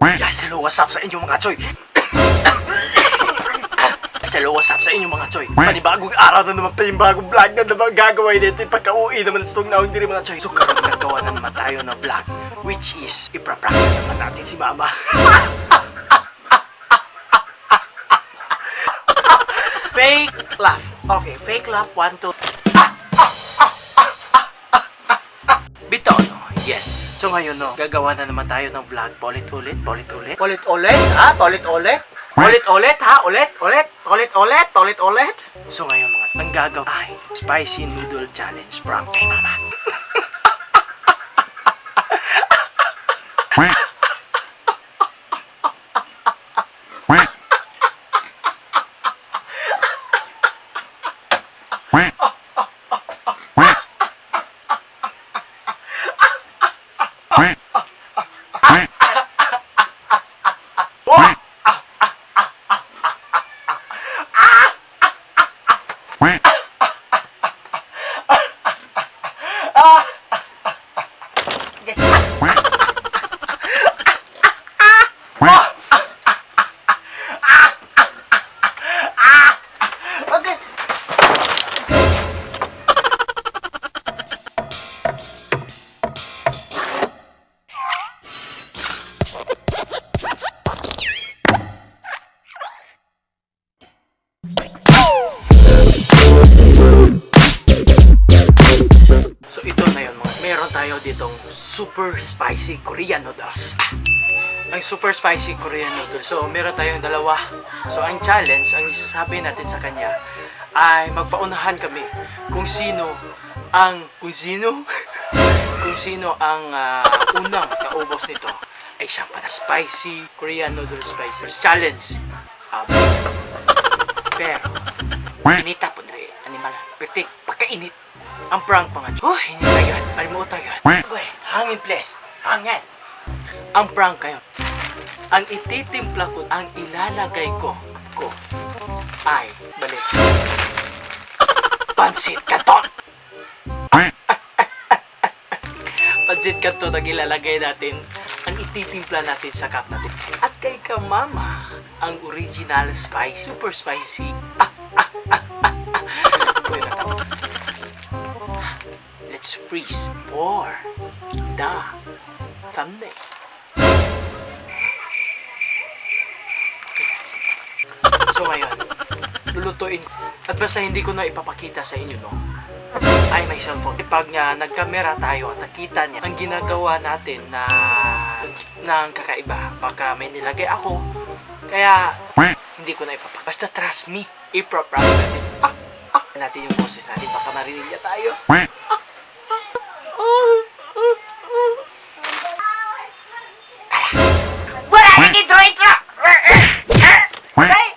Yes, hello, what's up sa inyo mga choy? Hello, what's up sa inyo mga choy? Panibagong araw na naman, panibagong vlog na naman gagawin nito. Pagka-uwi naman sa itong naon din mga choy. So karoon nagawa na naman tayo ng vlog, which is, ipra-prank naman natin si mama. Fake laugh. Okay, fake laugh, 1, 2. Bitaw, no? Yes. So ngayon, no, gagawa na naman tayo ng vlog. Paulit-ulit, paulit-ulit. Paulit-ulit, ha? Paulit-ulit. Paulit-ulit, ha? Ulit-ulit. Paulit-ulit, paulit-ulit. So ngayon, mga, ang gagawa ay Spicy Noodle Challenge prank kay mama. Tayo ditong super spicy Korean noodles. Ang super spicy Korean noodles. So, meron tayong dalawa. So, ang challenge, ang isasabi natin sa kanya ay magpaunahan kami kung sino ang kung sino ang unang kaubos nito ay siyang para spicy Korean noodles spicy challenge. Pero inita po na rin animal pertik pagkainit ang prank pa nga. Hindi na yun. Alimuot na yun. Okay, hangin please. Hangin. Ang prank kayo. Ang ititimpla ko, ang ilalagay ko ay, balik. Pansit Canton. Pansit Canton ang ilalagay natin. Ang ititimpla natin sa cup natin. At kay Kamama, ang original spice, super spicy. Let's freeze for the thumbnail. So ngayon, lulutuin. At basta hindi ko na ipapakita sa inyo, no? Ay, may cellphone. Pag nga nagkamera tayo at nakita niya, ang ginagawa natin na ng kakaiba. Baka may nilagay ako. Kaya, hindi ko na ipapakita. Basta trust me, ipra-prank natin. Natin yung boses natin. Baka marinig niya tayo. Intro! Okay?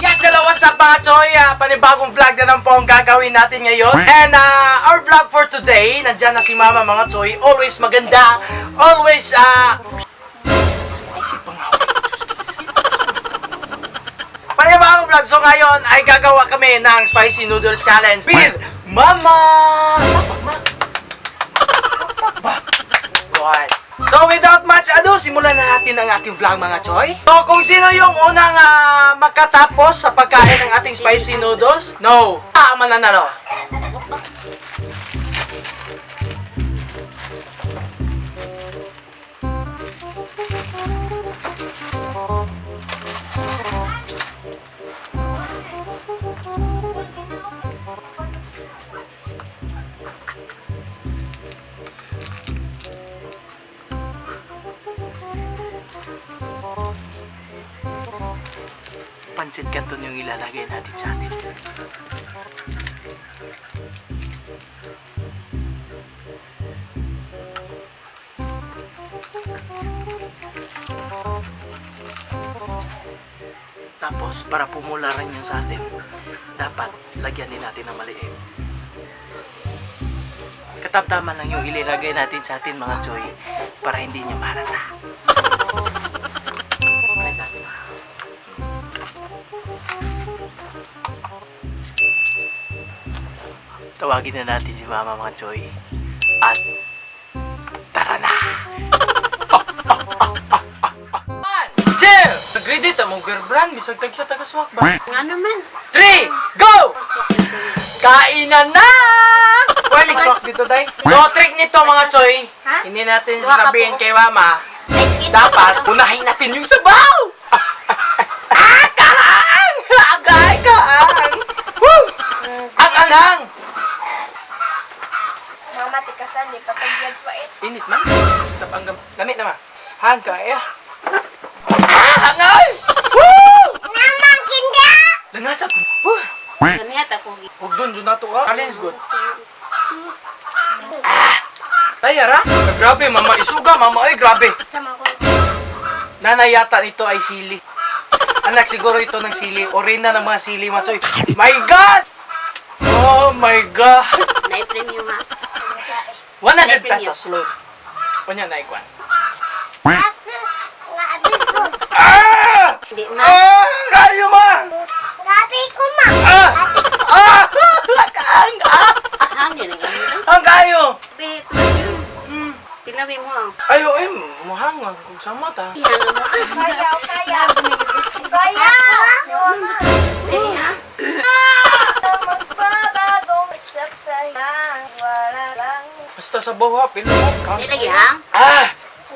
Yes, hello, what's up mga choy? Panibagong vlog na lang po ang gagawin natin ngayon. And our vlog for today, nandyan na si mama mga choy. Always maganda. Always, isip pa nga. Panibagong vlog. So ngayon ay gagawa kami ng Spicy Noodles Challenge with Mama! Go ahead. So without much ado, simulan na natin ang ating vlog mga choy. So kung sino yung unang makatapos sa pagkain ng ating spicy noodles, no, mananalo. Pansit Canton yung ilalagay natin sa atin. Tapos, para pumularan yun sa atin, dapat lagyan din natin ng maliit. Katamtaman lang yung ilalagay natin sa atin mga choy para hindi niya marata. Tawagin na natin si Mama mga choy. At tara na! Oh! Brand, bisag tagsa tagaswak ba? Nga naman. 3, go! Kainan na! Pwede swak dito, tay. So, trick nito mga choy. Ha? Hindi natin Duha ka sasabihin po. kay mama. Ay, Dapat, unahin natin yung sabaw! Kaang! Agay, kaang! Woo! Ang anang! Mama, tikasan, di pa tag-vlogs pa eh. Init man. Tapanggam. Lamit naman. Hang kaya. Hangay! Woo! Mama, kinda! Langasap. Woo! Ganyan ako. Huwag dun, dun na to ha. Allen's good. Tayara? Grabe, mama isuga, mama ay grabe. Sama ko. Nanay yata nito ay sili. Anak siguro ito ng sili. Orina ng mga sili, Matsoy. My God! Oh my God! Na-premium ha. 100 pesos load. Kunya na ikwan. Ah! Hindi ma. Ah! Kayo ma! Gabi ko, ma. Ah! Ah! Kaang! Ah! Hangin ang ganyan. Ang kayo! Bet. Hmm. Tilawi mo ah. Ayo, muhangang kung sa mata. Iyan mo. Kaya, o kaya. Kaya! Mama. Dili ha. Magbabagong isap sa'yang wala lang. Basta sa bawa, pinuha ka. Dili lagi ha. Ah!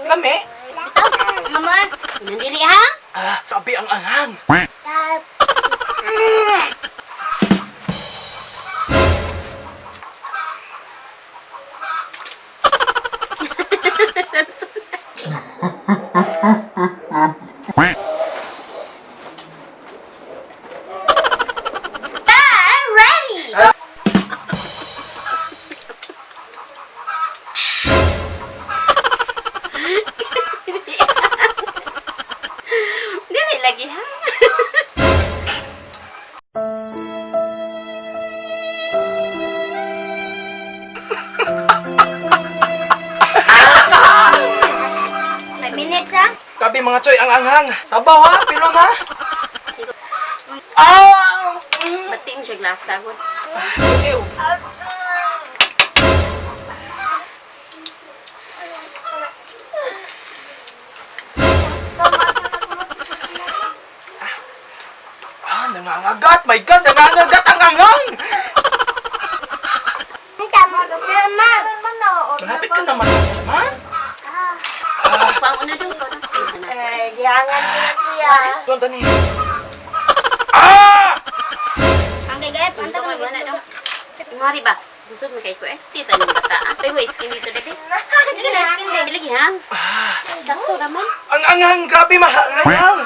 Lami! Bitaw. Mama. Nandili ha. Ah! Sabi ang anghang. I'm ready! Dili lagi ha. May minutes, ha? Sabi mga choy, ang anghang. Sabaw ha, pilon ha. Ah! Batiin siya glasa gud. Ew. Ah, nangangagat. My God, nangangagat ang anghang. Malapit ka naman, ma. Pauna daw ko. Eh, gihangan ko na siya. Doon, tani. Ah! Ang gagayat, Punta panta ko ko na daw. Mari ba? Gusto mo kay ko eh. Tita ng bata. Ay, wait, skin dito dede. Dili na skin dede lagi ha. Sakto raman. Ang anghang, grabe ma. Ang anghang.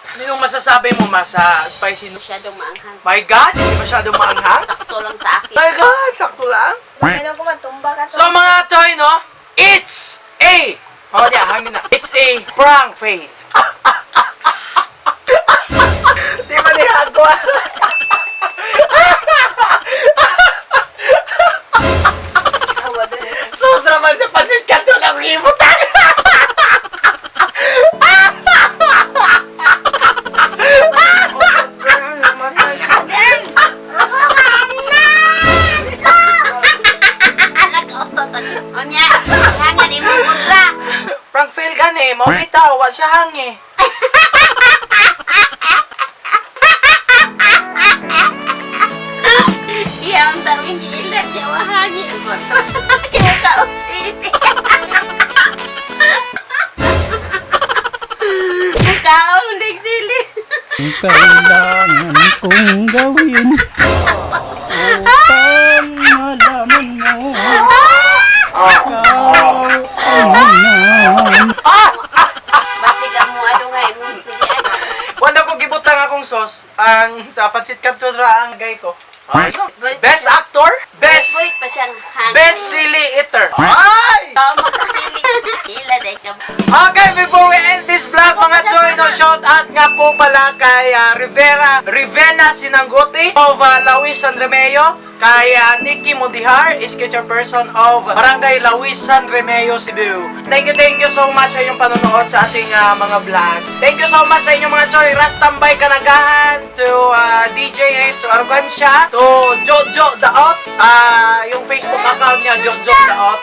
Ano yung masasabi mo, ma, sa spicy noodles? Masyadong maanghang. My God, hindi masyadong maanghang. Sakto lang sa akin. My God, sakto lang. Ano ko matumba ka to? So mga choy, no? It's a... Oh, yeah, hangin na. It's a prank fail. Di ba nihagwa? Sus naman sa pansit ka to ng limutan. Onya, hangan imo kontra. Prank fail ka ni. Mau bitaw, wa siya hangi. Iya, ang daming gilat niya wahangi kontra. Kaya kausini. Kaon ulit sili. Ang kailangan kong gawin upang malaman mo ikaw ang naman. Basi ka mo adong nga imong sili ay. Wala ko gibutang akong sauce. Ang sa pansit kanto ra ang gay ko. Best actor, best Bulit pa siyang hangin. best silly eater. Ay! Kao makasili. Ila day ka. Okay, before we end this vlog, mga choy, no, shout out nga po pala kay Rivena Sinangote of Lawis San Remeo. Kay Nikki Modihar, sketcher person of Barangay Luis San Remeo, Cebu. Thank you so much sa inyong panonood sa ating mga vlog. Thank you so much sa inyong mga choy. Rastambay Kanagahan, to DJ H, to Argansya, to Jojo Daot, yung Facebook account niya, Jojo Daot,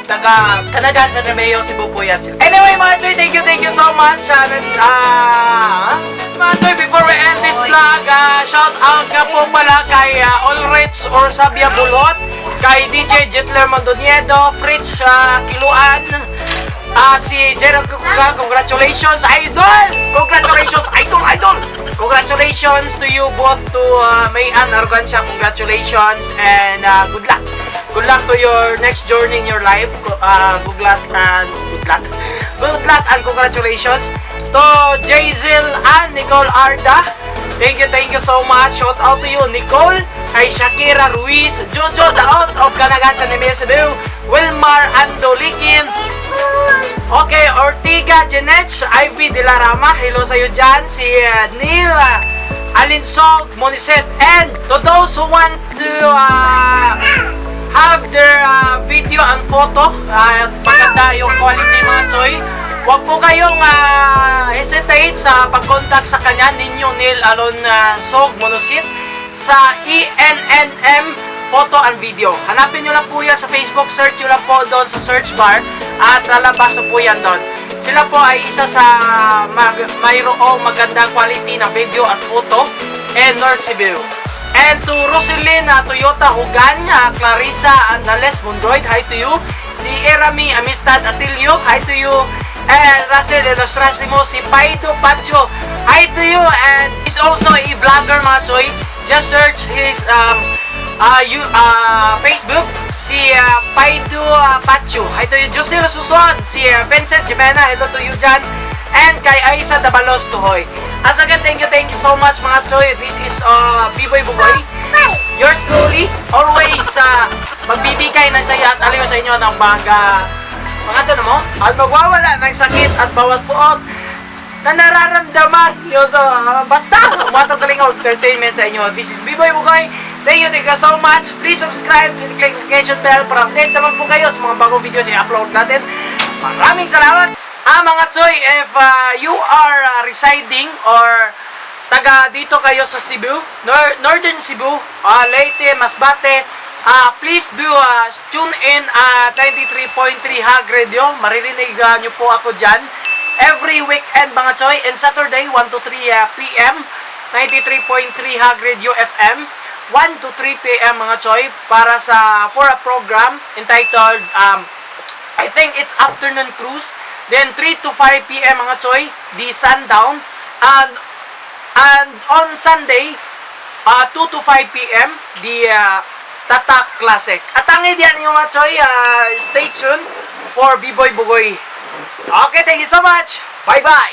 taga Kanagahan San Remeo, Cebu po yan sila. Anyway mga choy, thank you so much. Mga choy, before we end this vlog, shout out nga po pala kay Ulrich or Sabia Bulot, kay DJ Jetler Mondoniedo, Fritz Kiluan, si Gerald Kukuga, congratulations idol! Congratulations idol! Congratulations to you both, to Mayan Argansya, congratulations, and good luck! Good luck to your next journey in your life. Good luck and congratulations to Jazel and Nicole Arda. Thank you so much. Shout out to you, Nicole, kay Shakira Ruiz, Jojo Daot of Kanagahan San Remeo, Cebu, Wilmar Andolikin, okay, Ortiga Jenech, Ivy De La Rama, hello sa'yo dyan, si Neil Alinsog Moniset, and to those who want to have their video and photo, maganda yung quality mga choy, huwag po kayong hesitate sa pag-contact sa kanya ninyo, Neil Alinsog Moniset, sa ENNM Photo and Video. Hanapin nyo lang po yan sa Facebook, search nyo lang po doon sa search bar at lalabas na po yan doon. Sila po ay isa sa mayroong magandang quality na video at photo in North Cebu. And to Roselyn Toyota Hugan, Clarissa Andales Mundroid, hi to you. Si Erami Amistad Atilio, hi to you. And Russell de los Racimos, si Paido Pacho, hi to you. And he's also a vlogger mga choy. Just search his Facebook, si Paido Pacho, hi to you. Josel Suson, si Vincent Jimena, hello to you dyan. And kay Aisa Dabalos Tuhoy. As again, thank you so much mga choy. This is B-Boy Bugoy. Yours truly, always magbibigay ng saya at aliw sa inyo ng mga ano mo, at magwawala ng sakit at bawat puot na nararamdaman nyo. So, basta, umatong kalingaw entertainment sa inyo. This is B-Boy Bugoy. Thank you so much. Please subscribe and click notification bell para update naman po kayo sa mga bagong videos na i-upload natin. Maraming salamat! Mga choy, if you are residing or taga dito kayo sa Cebu, Northern Cebu, Leyte, Masbate, please do tune in 93.3 Hag Radio. Maririnig nyo po ako dyan every weekend mga choy, and Saturday 1 to 3 p.m. 93.3 Hag Radio FM, 1 to 3 p.m. mga choy, para for a program entitled I think it's Afternoon Cruise. Then 3 to 5 p.m. mga choy, the Sundown, and on Sunday 2 to 5 p.m. the Tatak Classic. At ang diyan yung mga choy, stay tuned for B-Boy Bugoy. Okay, thank you so much. Bye-bye.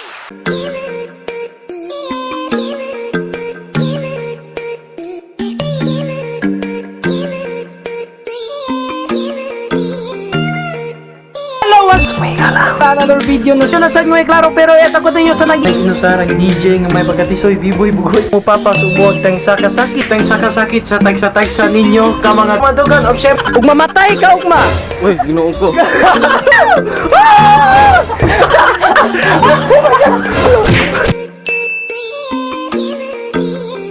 Another video no siya nasag mo klaro, pero eto ko tayo sa naging inusarang DJ nga may pagkatisoy B-Boy Bugoy mo papasubok tang sakasakit sa tagsa ninyo ka mga madugan of chef ug mamatay ka ugma. Uy, Ginoo ko.